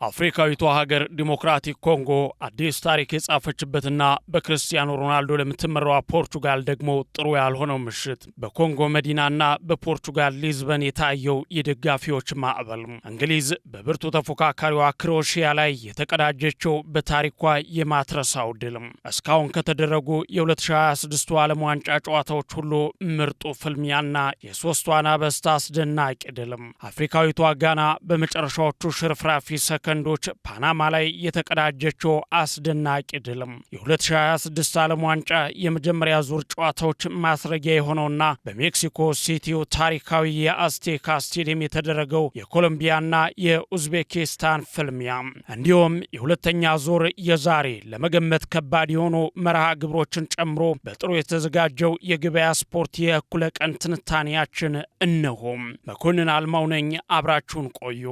አፍሪካዊቷ ሀገር ዲሞክራቲክ ኮንጎ አዲስ ታሪክ የጻፈችበትና በክርስቲያኖ ሮናልዶ ለምትመራው ፖርቹጋል ደግሞ ጥሩ ያልሆነው ምሽት በኮንጎ መዲናና በፖርቹጋል ሊዝበን የታየው የደጋፊዎች ማዕበል እንግሊዝ በብርቱ ተፎካካሪዋ ክሮኤሺያ ላይ የተቀዳጀችው በታሪኳ የማትረሳው ድል እስካሁን ከተደረጉ የ2026 ዓለም ዋንጫ ጨዋታዎች ሁሉ ምርጡ ፍልሚያና የሶስቱ አናበስት አስደናቂ ድል አፍሪካዊቷ ጋና በመጨረሻዎቹ ሽርፍራፊ ሰከንዶች ፓናማ ላይ የተቀዳጀችው አስደናቂ ድል የ2026 ዓለም ዋንጫ የመጀመሪያ ዙር ጨዋታዎች ማስረጊያ የሆነውና በሜክሲኮ ሲቲው ታሪካዊ የአዝቴካ ስቴዲየም የተደረገው የኮሎምቢያና የኡዝቤኪስታን ፍልሚያ እንዲሁም የሁለተኛ ዙር የዛሬ ለመገመት ከባድ የሆኑ መርሃ ግብሮችን ጨምሮ በጥሩ የተዘጋጀው የገበያ ስፖርት የእኩለ ቀን ትንታኔያችን እነሆ። መኮንን አልማው ነኝ፣ አብራችሁን ቆዩ።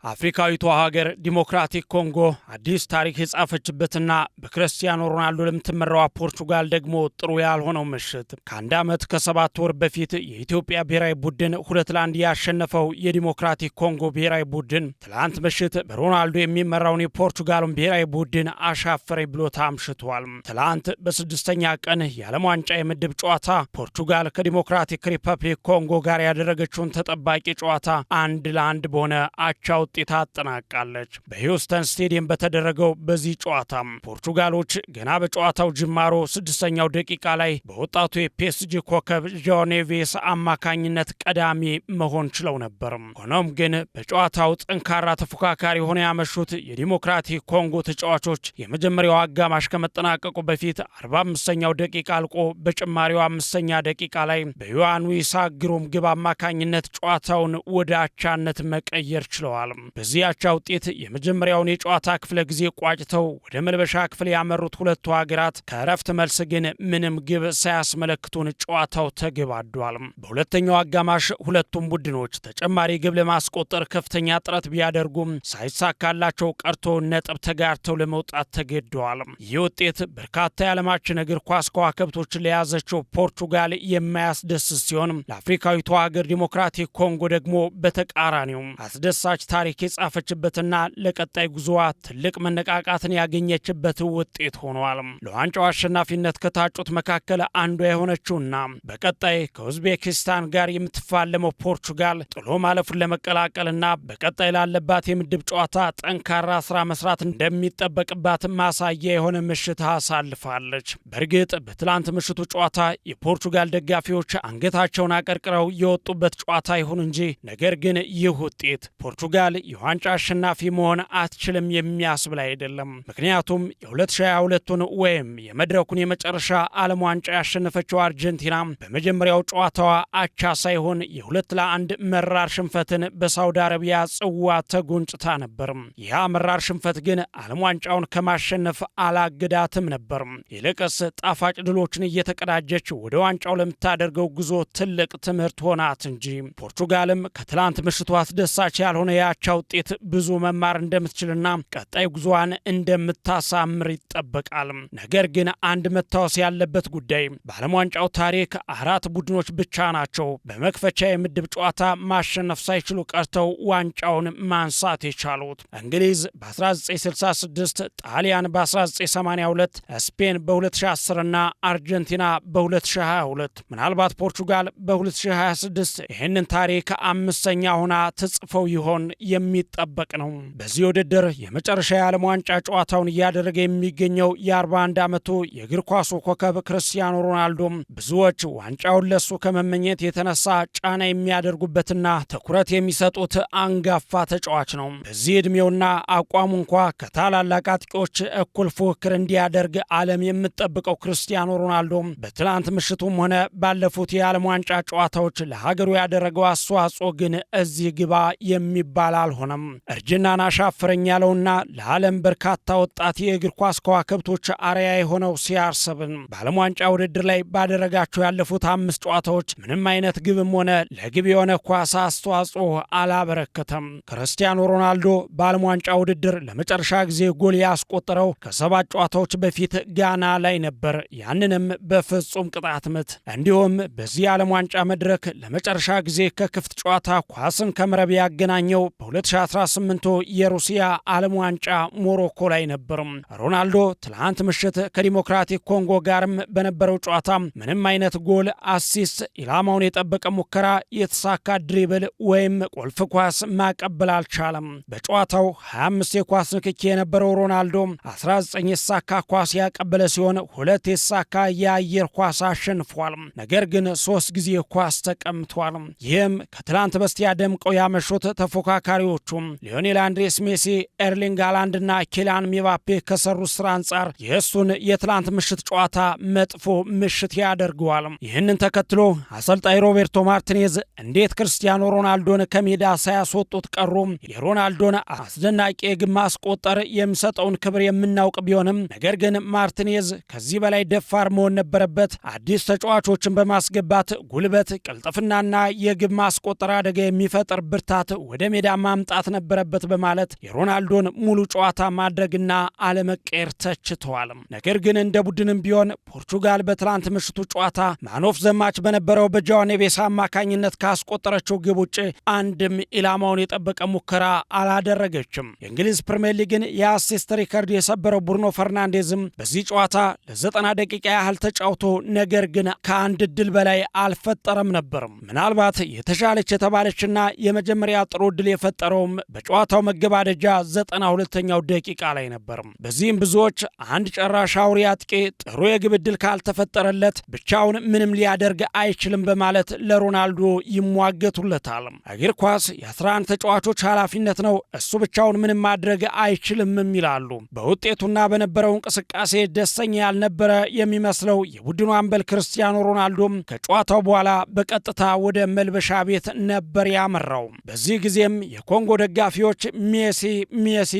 አፍሪካዊቷ ሀገር ዲሞክራቲክ ኮንጎ አዲስ ታሪክ የጻፈችበትና በክርስቲያኖ ሮናልዶ ለምትመራው ፖርቹጋል ደግሞ ጥሩ ያልሆነው ምሽት ከአንድ ዓመት ከ7 ወር በፊት የኢትዮጵያ ብሔራዊ ቡድን 2-1 ያሸነፈው የዲሞክራቲክ ኮንጎ ብሔራዊ ቡድን ትላንት ምሽት በሮናልዶ የሚመራውን የፖርቹጋሉን ብሔራዊ ቡድን አሻፈረኝ ብሎ ታምሽቷል። ትላንት በስድስተኛ ቀን የዓለም ዋንጫ የምድብ ጨዋታ ፖርቹጋል ከዲሞክራቲክ ሪፐብሊክ ኮንጎ ጋር ያደረገችውን ተጠባቂ ጨዋታ 1-1 በሆነ አቻ ውጤት አጠናቃለች። በሂውስተን ስቴዲየም በተደረገው በዚህ ጨዋታ ፖርቹጋሎች ገና በጨዋታው ጅማሮ 6ኛው ደቂቃ ላይ በወጣቱ የፒኤስጂ ኮከብ ጆao ኔቬስ አማካኝነት ቀዳሚ መሆን ችለው ነበር። ሆኖም ግን በጨዋታው ጠንካራ ተፎካካሪ ሆነው ያመሹት የዲሞክራቲክ ኮንጎ ተጫዋቾች የመጀመሪያው አጋማሽ ከመጠናቀቁ በፊት 45ኛው ደቂቃ አልቆ በጭማሪው 5ኛ ደቂቃ ላይ በዮሐን ዊሳ ግሩም ግብ አማካኝነት ጨዋታውን ወደ አቻነት መቀየር ችለዋል። በዚህ አቻ ውጤት የመጀመሪያውን የጨዋታ ክፍለ ጊዜ ቋጭተው ወደ መልበሻ ክፍል ያመሩት ሁለቱ ሀገራት ከእረፍት መልስ ግን ምንም ግብ ሳያስመለክቱን ጨዋታው ተገባዷል። በሁለተኛው አጋማሽ ሁለቱም ቡድኖች ተጨማሪ ግብ ለማስቆጠር ከፍተኛ ጥረት ቢያደርጉም ሳይሳካላቸው ቀርቶ ነጥብ ተጋርተው ለመውጣት ተገደዋል። ይህ ውጤት በርካታ የዓለማችን እግር ኳስ ከዋክብቶችን ለያዘችው ፖርቹጋል የማያስደስት ሲሆን ለአፍሪካዊቷ ሀገር ዲሞክራቲክ ኮንጎ ደግሞ በተቃራኒው አስደሳች ታሪክ የጻፈችበትና ለቀጣይ ጉዞዋ ትልቅ መነቃቃትን ያገኘችበት ውጤት ሆኗል። ለዋንጫው አሸናፊነት ከታጩት መካከል አንዷ የሆነችውና በቀጣይ ከኡዝቤኪስታን ጋር የምትፋለመው ፖርቹጋል ጥሎ ማለፉን ለመቀላቀልና በቀጣይ ላለባት የምድብ ጨዋታ ጠንካራ ስራ መስራት እንደሚጠበቅባት ማሳያ የሆነ ምሽት አሳልፋለች። በእርግጥ በትላንት ምሽቱ ጨዋታ የፖርቹጋል ደጋፊዎች አንገታቸውን አቀርቅረው የወጡበት ጨዋታ ይሁን እንጂ ነገር ግን ይህ ውጤት ፖርቹጋል የዋንጫ አሸናፊ መሆን አትችልም የሚያስብል አይደለም። ምክንያቱም የ2022ቱን ወይም የመድረኩን የመጨረሻ ዓለም ዋንጫ ያሸነፈችው አርጀንቲና በመጀመሪያው ጨዋታዋ አቻ ሳይሆን የ2-1 መራር ሽንፈትን በሳውዲ አረቢያ ጽዋ ተጎንጭታ ነበር። ይህ መራር ሽንፈት ግን ዓለም ዋንጫውን ከማሸነፍ አላገዳትም ነበር። ይልቅስ ጣፋጭ ድሎችን እየተቀዳጀች ወደ ዋንጫው ለምታደርገው ጉዞ ትልቅ ትምህርት ሆናት እንጂ ፖርቹጋልም ከትላንት ምሽቱ አስደሳች ያልሆነ የአቻ ውጤት ብዙ መማር እንደምትችልና ቀጣይ ጉዞዋን እንደምታሳምር ይጠበቃል። ነገር ግን አንድ መታወስ ያለበት ጉዳይ በዓለም ዋንጫው ታሪክ 4 ቡድኖች ብቻ ናቸው በመክፈቻ የምድብ ጨዋታ ማሸነፍ ሳይችሉ ቀርተው ዋንጫውን ማንሳት የቻሉት። እንግሊዝ በ1966፣ ጣሊያን በ1982፣ ስፔን በ2010 እና አርጀንቲና በ2022። ምናልባት ፖርቹጋል በ2026 ይህንን ታሪክ 5ኛ ሆና ትጽፈው ይሆን የሚጠበቅ ነው። በዚህ ውድድር የመጨረሻ የዓለም ዋንጫ ጨዋታውን እያደረገ የሚገኘው የ41 ዓመቱ የእግር ኳሱ ኮከብ ክርስቲያኖ ሮናልዶ ብዙዎች ዋንጫውን ለሱ ከመመኘት የተነሳ ጫና የሚያደርጉበትና ትኩረት የሚሰጡት አንጋፋ ተጫዋች ነው። በዚህ ዕድሜውና አቋሙ እንኳ ከታላላቅ አጥቂዎች እኩል ፉክክር እንዲያደርግ ዓለም የምትጠብቀው ክርስቲያኖ ሮናልዶ በትላንት ምሽቱም ሆነ ባለፉት የዓለም ዋንጫ ጨዋታዎች ለሀገሩ ያደረገው አስተዋጽኦ ግን እዚህ ግባ የሚባል አልሆነም። እርጅናን አሻፈረኝ ያለውና ለዓለም በርካታ ወጣት የእግር ኳስ ከዋክብቶች አርአያ የሆነው CR7 በዓለም ዋንጫ ውድድር ላይ ባደረጋቸው ያለፉት 5 ጨዋታዎች ምንም አይነት ግብም ሆነ ለግብ የሆነ ኳስ አስተዋጽኦ አላበረከተም። ክርስቲያኖ ሮናልዶ በዓለም ዋንጫ ውድድር ለመጨረሻ ጊዜ ጎል ያስቆጠረው ከ7 ጨዋታዎች በፊት ጋና ላይ ነበር። ያንንም በፍጹም ቅጣት ምት። እንዲሁም በዚህ ዓለም ዋንጫ መድረክ ለመጨረሻ ጊዜ ከክፍት ጨዋታ ኳስን ከመረብ ያገናኘው በ2018 የሩሲያ ዓለም ዋንጫ ሞሮኮ ላይ ነበር። ሮናልዶ ትላንት ምሽት ከዲሞክራቲክ ኮንጎ ጋርም በነበረው ጨዋታ ምንም አይነት ጎል፣ አሲስት፣ ኢላማውን የጠበቀ ሙከራ፣ የተሳካ ድሪብል ወይም ቁልፍ ኳስ ማቀበል አልቻለም። በጨዋታው 25 የኳስ ንክኪ የነበረው ሮናልዶ 19 የተሳካ ኳስ ያቀበለ ሲሆን 2 የተሳካ የአየር ኳስ አሸንፏል። ነገር ግን 3 ጊዜ ኳስ ተቀምቷል። ይህም ከትላንት በስቲያ ደምቀው ያመሹት ተፎካካሪዎቹ ሊዮኔል አንድሬስ ሜሲ፣ ኤርሊንግ ሃላንድ እና ኪሊያን ምባፔ ከሰሩት ስራ አንጻር የእሱን የትላንት ምሽት ጨዋታ መጥፎ ምሽት ያደርገዋል። ይህንን ተከትሎ አሰልጣኝ ሮቤርቶ ማርቲኔዝ እንዴት ክርስቲያኖ ሮናልዶን ከሜዳ ሳያስወጡት ቀሩ? የሮናልዶን አስደናቂ የግብ ማስቆጠር የሚሰጠውን ክብር የምናውቅ ቢሆንም ነገር ግን ማርቲኔዝ ከዚህ በላይ ደፋር መሆን ነበረበት። አዲስ ተጫዋቾችን በማስገባት ጉልበት፣ ቅልጥፍናና የግብ ማስቆጠር አደጋ የሚፈጥር ብርታት ወደ ሜዳ ማምጣት ነበረበት በማለት የሮናልዶን ሙሉ ጨዋታ ማድረግና አለመቀየር ተችተዋል። ነገር ግን እንደ ቡድንም ቢሆን ፖርቹጋል በትላንት ምሽቱ ጨዋታ ማኖፍ ዘማች በነበረው በጃኦ ኔቬስ አማካኝነት ካስቆጠረችው ግብ ውጭ አንድም ኢላማውን የጠበቀ ሙከራ አላደረገችም። የእንግሊዝ ፕሪሚየር ሊግን የአሲስት ሪከርድ የሰበረው ብሩኖ ፈርናንዴዝም በዚህ ጨዋታ ለ90 ደቂቃ ያህል ተጫውቶ ነገር ግን ከአንድ ድል በላይ አልፈጠረም ነበር። ምናልባት የተሻለች የተባለችና የመጀመሪያ ጥሩ ድል የፈጠረውም በጨዋታው መገባደጃ 92ኛው ደቂቃ ላይ ነበር። በዚህም ብዙዎች አንድ ጨራሽ አውሪ አጥቂ ጥሩ የግብ ዕድል ካልተፈጠረለት ብቻውን ምንም ሊያደርግ አይችልም በማለት ለሮናልዶ ይሟገቱለታል። እግር ኳስ የ11 ተጫዋቾች ኃላፊነት ነው፣ እሱ ብቻውን ምንም ማድረግ አይችልም ይላሉ። በውጤቱና በነበረው እንቅስቃሴ ደስተኛ ያልነበረ የሚመስለው የቡድኑ አምበል ክርስቲያኖ ሮናልዶም ከጨዋታው በኋላ በቀጥታ ወደ መልበሻ ቤት ነበር ያመራው። በዚህ ጊዜም የኮንጎ ደጋፊዎች ሜሲ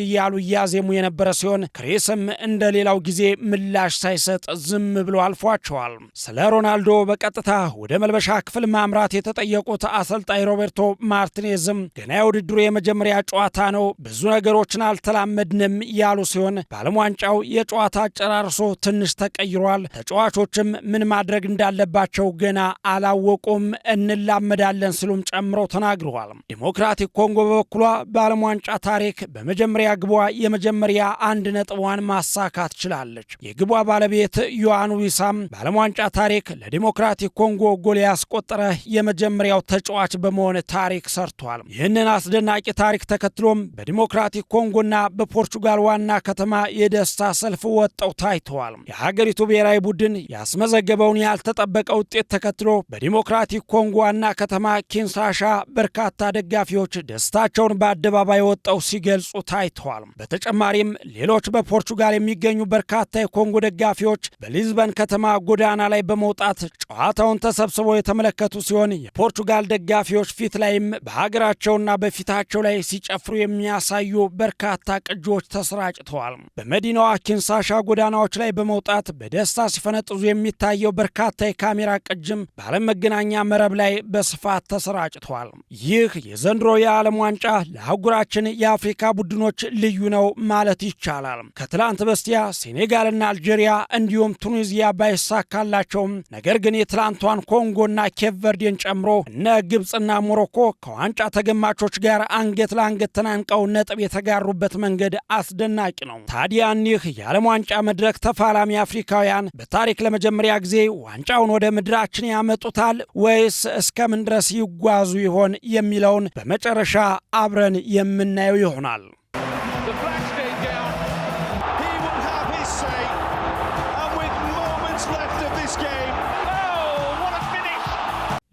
እያሉ እያዜሙ የነበረ ሲሆን ክሪስም እንደ ሌላው ጊዜ ምላሽ ሳይሰጥ ዝም ብሎ አልፏቸዋል። ስለ ሮናልዶ በቀጥታ ወደ መልበሻ ክፍል ማምራት የተጠየቁት አሰልጣኝ ሮቤርቶ ማርቲኔዝም ገና የውድድሩ የመጀመሪያ ጨዋታ ነው፣ ብዙ ነገሮችን አልተላመድንም ያሉ ሲሆን በዓለም ዋንጫው የጨዋታ አጨራርሶ ትንሽ ተቀይሯል፣ ተጫዋቾችም ምን ማድረግ እንዳለባቸው ገና አላወቁም፣ እንላመዳለን ሲሉም ጨምረው ተናግረዋል። ዲሞክራቲክ ኮንጎ በበኩሏ በዓለም ዋንጫ ታሪክ በመጀመሪያ ግቧ የመጀመሪያ 1 ነጥቧን ማሳካት ችላለች። የግቧ ባለቤት ዮሐን ዊሳም በዓለም ዋንጫ ታሪክ ለዲሞክራቲክ ኮንጎ ጎል ያስቆጠረ የመጀመሪያው ተጫዋች በመሆን ታሪክ ሰርቷል። ይህንን አስደናቂ ታሪክ ተከትሎም በዲሞክራቲክ ኮንጎና በፖርቹጋል ዋና ከተማ የደስታ ሰልፍ ወጥተው ታይተዋል። የሀገሪቱ ብሔራዊ ቡድን ያስመዘገበውን ያልተጠበቀ ውጤት ተከትሎ በዲሞክራቲክ ኮንጎ ዋና ከተማ ኪንሳሻ በርካታ ደጋፊዎች ደስታቸውን በአደባባይ ወጥተው ሲገልጹ ታይተዋል። በተጨማሪም ሌሎች በፖርቹጋል የሚገኙ በርካታ የኮንጎ ደጋፊዎች በሊዝበን ከተማ ጎዳና ላይ በመውጣት ጨዋታውን ተሰብስበው የተመለከቱ ሲሆን የፖርቹጋል ደጋፊዎች ፊት ላይም በሀገራቸውና በፊታቸው ላይ ሲጨፍሩ የሚያሳዩ በርካታ ቅጂዎች ተሰራጭተዋል። በመዲናዋ ኪንሳሻ ጎዳናዎች ላይ በመውጣት በደስታ ሲፈነጥዙ የሚታየው በርካታ የካሜራ ቅጅም በዓለም መገናኛ መረብ ላይ በስፋት ተሰራጭተዋል። ይህ የዘንድሮ የዓለም ዋንጫ ለአህጉራችን የአፍሪካ ቡድኖች ልዩ ነው ማለት ይቻላል። ከትላንት በስቲያ ሴኔጋልና አልጄሪያ እንዲሁም ቱኒዚያ ባይሳካላቸውም ነገር ግን የትላንቷን ኮንጎና ኬፕ ቨርዴን ጨምሮ እነ ግብፅና ሞሮኮ ከዋንጫ ተገማቾች ጋር አንገት ለአንገት ተናንቀው ነጥብ የተጋሩበት መንገድ አስደናቂ ነው። ታዲያ እኒህ የዓለም ዋንጫ መድረክ ተፋላሚ አፍሪካውያን በታሪክ ለመጀመሪያ ጊዜ ዋንጫውን ወደ ምድራችን ያመጡታል ወይስ እስከምን ድረስ ይጓዙ ይሆን የሚለውን በመጨረሻ አብረን የምናየው ይሆናል።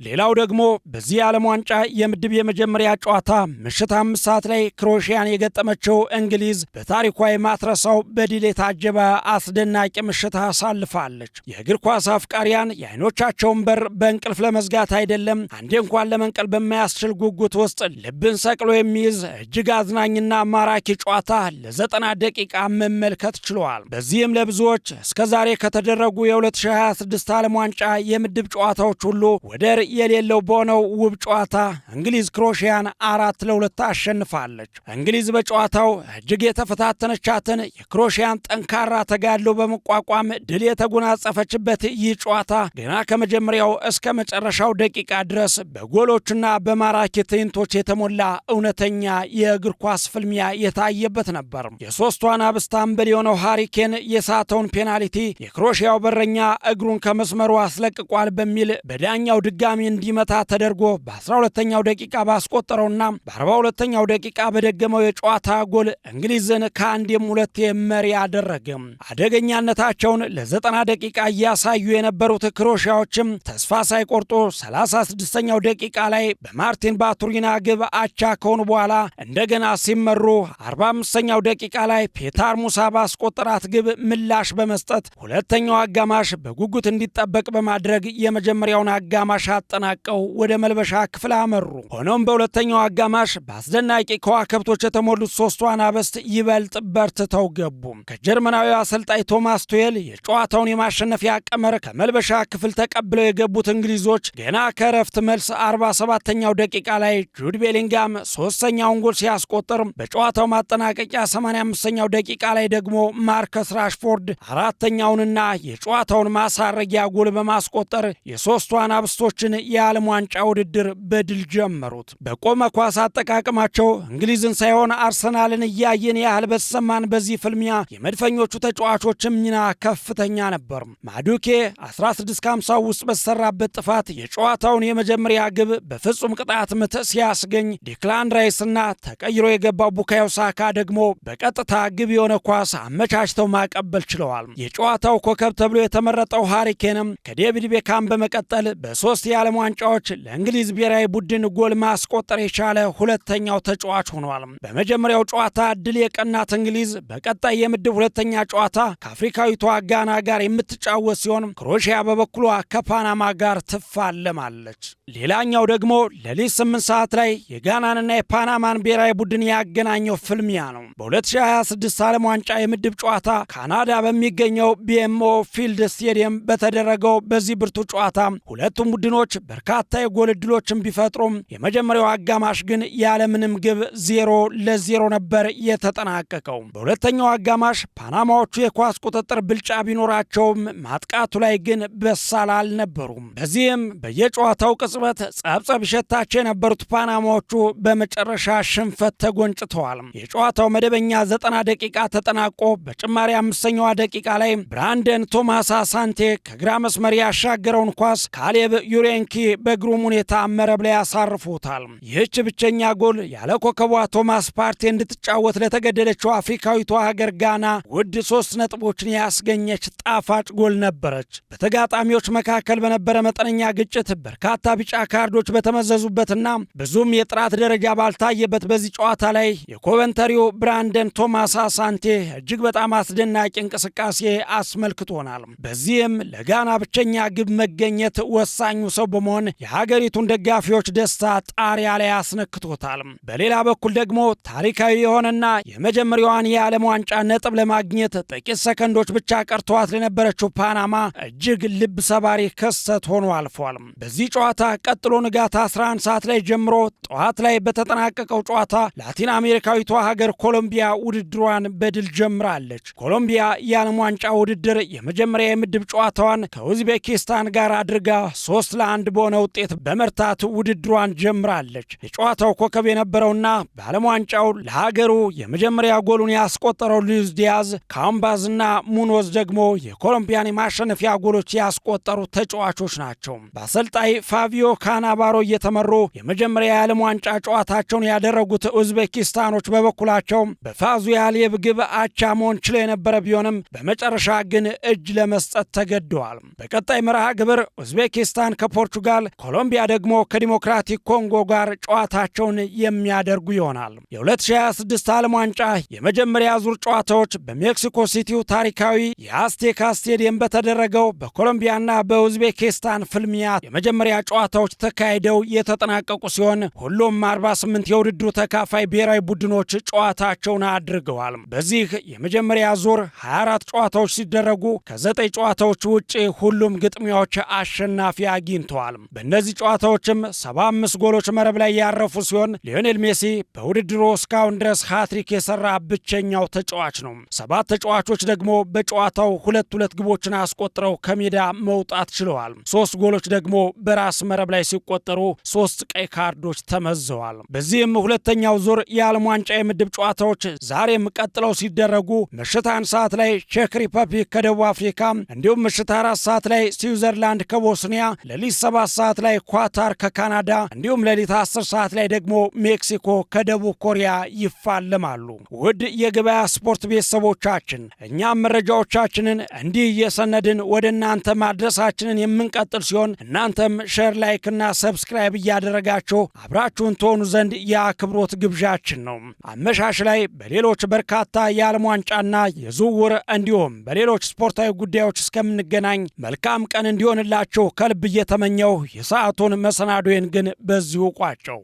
ሌላው ደግሞ በዚህ የዓለም ዋንጫ የምድብ የመጀመሪያ ጨዋታ ምሽት 5 ሰዓት ላይ ክሮኤሽያን የገጠመችው እንግሊዝ በታሪኳ የማትረሳው በድል የታጀበ አስደናቂ ምሽት አሳልፋለች። የእግር ኳስ አፍቃሪያን የዓይኖቻቸውን በር በእንቅልፍ ለመዝጋት አይደለም አንዴ እንኳን ለመንቀል በማያስችል ጉጉት ውስጥ ልብን ሰቅሎ የሚይዝ እጅግ አዝናኝና ማራኪ ጨዋታ ለ90 ደቂቃ መመልከት ችለዋል። በዚህም ለብዙዎች እስከዛሬ ከተደረጉ የ2026 ዓለም ዋንጫ የምድብ ጨዋታዎች ሁሉ ወደር የሌለው በሆነው ውብ ጨዋታ እንግሊዝ ክሮኤሽያን 4-2 አሸንፋለች። እንግሊዝ በጨዋታው እጅግ የተፈታተነቻትን የክሮኤሽያን ጠንካራ ተጋድሎ በመቋቋም ድል የተጎናጸፈችበት ይህ ጨዋታ ገና ከመጀመሪያው እስከ መጨረሻው ደቂቃ ድረስ በጎሎችና በማራኪ ትዕይንቶች የተሞላ እውነተኛ የእግር ኳስ ፍልሚያ የታየበት ነበር። የሶስቱ አናብስት አምበል የሆነው ሃሪ ኬን የሳተውን ፔናልቲ የክሮኤሽያው በረኛ እግሩን ከመስመሩ አስለቅቋል በሚል በዳኛው ድጋሚ እንዲመታ ተደርጎ በ12ኛው ደቂቃ ባስቆጠረውና በ42ኛው ደቂቃ በደገመው የጨዋታ ጎል እንግሊዝን ከአንዴም ሁለቴ መሪ አደረገ። አደገኛነታቸውን ለ90 ደቂቃ እያሳዩ የነበሩት ክሮኤሽያዎችም ተስፋ ሳይቆርጡ 36ኛው ደቂቃ ላይ በማርቲን ባቱሪና ግብ አቻ ከሆኑ በኋላ እንደገና ሲመሩ 45ኛው ደቂቃ ላይ ፔታር ሙሳ ባስቆጠራት ግብ ምላሽ በመስጠት ሁለተኛው አጋማሽ በጉጉት እንዲጠበቅ በማድረግ የመጀመሪያውን አጋማሽ አጠናቀው ወደ መልበሻ ክፍል አመሩ። ሆኖም በሁለተኛው አጋማሽ በአስደናቂ ከዋክብቶች የተሞሉት ሶስቱ አናብስት ይበልጥ በርትተው ገቡ። ከጀርመናዊው አሰልጣኝ ቶማስ ቱዌል የጨዋታውን የማሸነፊያ ቀመር ከመልበሻ ክፍል ተቀብለው የገቡት እንግሊዞች ገና ከረፍት መልስ 47ኛው ደቂቃ ላይ ጁድ ቤሊንጋም ሶስተኛውን ጎል ሲያስቆጥር በጨዋታው ማጠናቀቂያ 85ኛው ደቂቃ ላይ ደግሞ ማርከስ ራሽፎርድ አራተኛውንና የጨዋታውን ማሳረጊያ ጎል በማስቆጠር የሶስቱ አናብስቶችን የዓለም ዋንጫ ውድድር በድል ጀመሩት። በቆመ ኳስ አጠቃቀማቸው እንግሊዝን ሳይሆን አርሰናልን እያየን ያህል በተሰማን በዚህ ፍልሚያ የመድፈኞቹ ተጫዋቾችም ሚና ከፍተኛ ነበር። ማዱኬ 1650 ውስጥ በተሰራበት ጥፋት የጨዋታውን የመጀመሪያ ግብ በፍጹም ቅጣት ምት ሲያስገኝ ዲክላን ራይስና ተቀይሮ የገባው ቡካዮ ሳካ ደግሞ በቀጥታ ግብ የሆነ ኳስ አመቻችተው ማቀበል ችለዋል። የጨዋታው ኮከብ ተብሎ የተመረጠው ሃሪ ኬንም ከዴቪድ ቤካም በመቀጠል በ3 የዓለም ዋንጫዎች ለእንግሊዝ ብሔራዊ ቡድን ጎል ማስቆጠር የቻለ ሁለተኛው ተጫዋች ሆኗል። በመጀመሪያው ጨዋታ ድል የቀናት እንግሊዝ በቀጣይ የምድብ ሁለተኛ ጨዋታ ከአፍሪካዊቷ ጋና ጋር የምትጫወት ሲሆን ክሮኤሽያ በበኩሏ ከፓናማ ጋር ትፋለማለች። ሌላኛው ደግሞ ሌሊት 8 ሰዓት ላይ የጋናንና የፓናማን ብሔራዊ ቡድን ያገናኘው ፍልሚያ ነው። በ2026 ዓለም ዋንጫ የምድብ ጨዋታ ካናዳ በሚገኘው BMO ፊልድ ስቴዲየም በተደረገው በዚህ ብርቱ ጨዋታ ሁለቱም ቡድኖች በርካታ የጎል ዕድሎችን ቢፈጥሩም የመጀመሪያው አጋማሽ ግን ያለምንም ግብ 0-0 ነበር የተጠናቀቀው። በሁለተኛው አጋማሽ ፓናማዎቹ የኳስ ቁጥጥር ብልጫ ቢኖራቸውም ማጥቃቱ ላይ ግን በሳል አልነበሩም። በዚህም በየጨዋታው ቅጽበት ጸብጸብ ይሸታቸው የነበሩት ፓናማዎቹ በመጨረሻ ሽንፈት ተጎንጭተዋል። የጨዋታው መደበኛ 90 ደቂቃ ተጠናቆ በጭማሪ 5ኛዋ ደቂቃ ላይ ብራንደን ቶማስ አሳንቴ ከግራ መስመር ያሻገረውን ኳስ ካሌብ ዩሬንኪ በግሩም ሁኔታ መረብ ላይ ያሳርፎታል። ይህች ብቸኛ ጎል ያለ ኮከቧ ቶማስ ፓርቴ እንድትጫወት ለተገደደችው አፍሪካዊቷ ሀገር ጋና ውድ 3 ነጥቦችን ያስገኘች ጣፋጭ ጎል ነበረች። በተጋጣሚዎች መካከል በነበረ መጠነኛ ግጭት በርካታ ቢጫ ካርዶች በተመዘዙበትና ብዙም የጥራት ደረጃ ባልታየበት በዚህ ጨዋታ ላይ የኮቨንተሪው ብራንደን ቶማስ አሳንቴ እጅግ በጣም አስደናቂ እንቅስቃሴ አስመልክቶናል። በዚህም ለጋና ብቸኛ ግብ መገኘት ወሳኙ ሰው በመሆን የሀገሪቱን ደጋፊዎች ደስታ ጣሪያ ላይ አስነክቶታል። በሌላ በኩል ደግሞ ታሪካዊ የሆነና የመጀመሪያዋን የዓለም ዋንጫ ነጥብ ለማግኘት ጥቂት ሰከንዶች ብቻ ቀርተዋት ለነበረችው ፓናማ እጅግ ልብ ሰባሪ ክስተት ሆኖ አልፏል። በዚህ ጨዋታ ቀጥሎ ንጋት 11 ሰዓት ላይ ጀምሮ ጠዋት ላይ በተጠናቀቀው ጨዋታ ላቲን አሜሪካዊቷ ሀገር ኮሎምቢያ ውድድሯን በድል ጀምራለች። ኮሎምቢያ የዓለም ዋንጫ ውድድር የመጀመሪያ የምድብ ጨዋታዋን ከኡዝቤኪስታን ጋር አድርጋ 3-1 በሆነ ውጤት በመርታት ውድድሯን ጀምራለች። የጨዋታው ኮከብ የነበረውና በዓለም ዋንጫው ለሀገሩ የመጀመሪያ ጎሉን ያስቆጠረው ሉዊስ ዲያዝ፣ ካምባዝና ሙኖዝ ደግሞ የኮሎምቢያን የማሸነፊያ ጎሎች ያስቆጠሩ ተጫዋቾች ናቸው። በአሰልጣኝ ፋቪዮ ካናባሮ እየተመሩ የመጀመሪያ የዓለም ዋንጫ ጨዋታቸውን ያደረጉት ኡዝቤኪስታኖች በበኩላቸው በፋዙያሌቭ ግብ አቻ መሆን ችለው የነበረ ቢሆንም በመጨረሻ ግን እጅ ለመስጠት ተገደዋል። በቀጣይ መርሃ ግብር ኡዝቤኪስታን ከፖርቹጋል ከፖርቹጋል፣ ኮሎምቢያ ደግሞ ከዲሞክራቲክ ኮንጎ ጋር ጨዋታቸውን የሚያደርጉ ይሆናል። የ2026 ዓለም ዋንጫ የመጀመሪያ ዙር ጨዋታዎች በሜክሲኮ ሲቲው ታሪካዊ የአስቴካ ስቴዲየም በተደረገው በኮሎምቢያና በኡዝቤኪስታን ፍልሚያ የመጀመሪያ ጨዋታዎች ተካሂደው የተጠናቀቁ ሲሆን ሁሉም 48 የውድድሩ ተካፋይ ብሔራዊ ቡድኖች ጨዋታቸውን አድርገዋል። በዚህ የመጀመሪያ ዙር 24 ጨዋታዎች ሲደረጉ ከ9 ጨዋታዎች ውጭ ሁሉም ግጥሚያዎች አሸናፊ አግኝተዋል። በእነዚህ ጨዋታዎችም 75 ጎሎች መረብ ላይ ያረፉ ሲሆን ሊዮኔል ሜሲ በውድድሩ እስካሁን ድረስ ሃትሪክ የሰራ ብቸኛው ተጫዋች ነው። 7 ተጫዋቾች ደግሞ በጨዋታው ሁለት ግቦችን አስቆጥረው ከሜዳ መውጣት ችለዋል። 3 ጎሎች ደግሞ በራስ መረብ ላይ ሲቆጠሩ 3 ቀይ ካርዶች ተመዘዋል። በዚህም ሁለተኛው ዙር የዓለም ዋንጫ የምድብ ጨዋታዎች ዛሬም ቀጥለው ሲደረጉ ምሽት 1 ሰዓት ላይ ቼክ ሪፐብሊክ ከደቡብ አፍሪካ እንዲሁም ምሽት 4 ሰዓት ላይ ስዊዘርላንድ ከቦስኒያ፣ ሌሊት 7 ሰዓት ላይ ኳታር ከካናዳ እንዲሁም ሌሊት 10 ሰዓት ላይ ደግሞ ሜክሲኮ ከደቡብ ኮሪያ ይፋለማሉ። ውድ የገበያ ስፖርት ቤተሰቦቻችን እኛም መረጃዎቻችንን እንዲህ እየሰነድን ወደ እናንተ ማድረሳችንን የምንቀጥል ሲሆን እናንተም ሼር፣ ላይክ እና ሰብስክራይብ እያደረጋችሁ አብራችሁን ትሆኑ ዘንድ የአክብሮት ግብዣችን ነው። አመሻሽ ላይ በሌሎች በርካታ የዓለም ዋንጫና የዝውውር እንዲሁም በሌሎች ስፖርታዊ ጉዳዮች እስከምንገናኝ መልካም ቀን እንዲሆንላችሁ ከልብ እየተመኘው የሰዓቱን መሰናዶዬን ግን በዚሁ ቋጨው።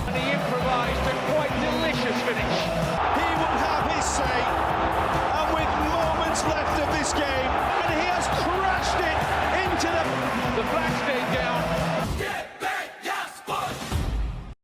And he improvised a quite delicious finish. He will have his say, and with moments left of this game,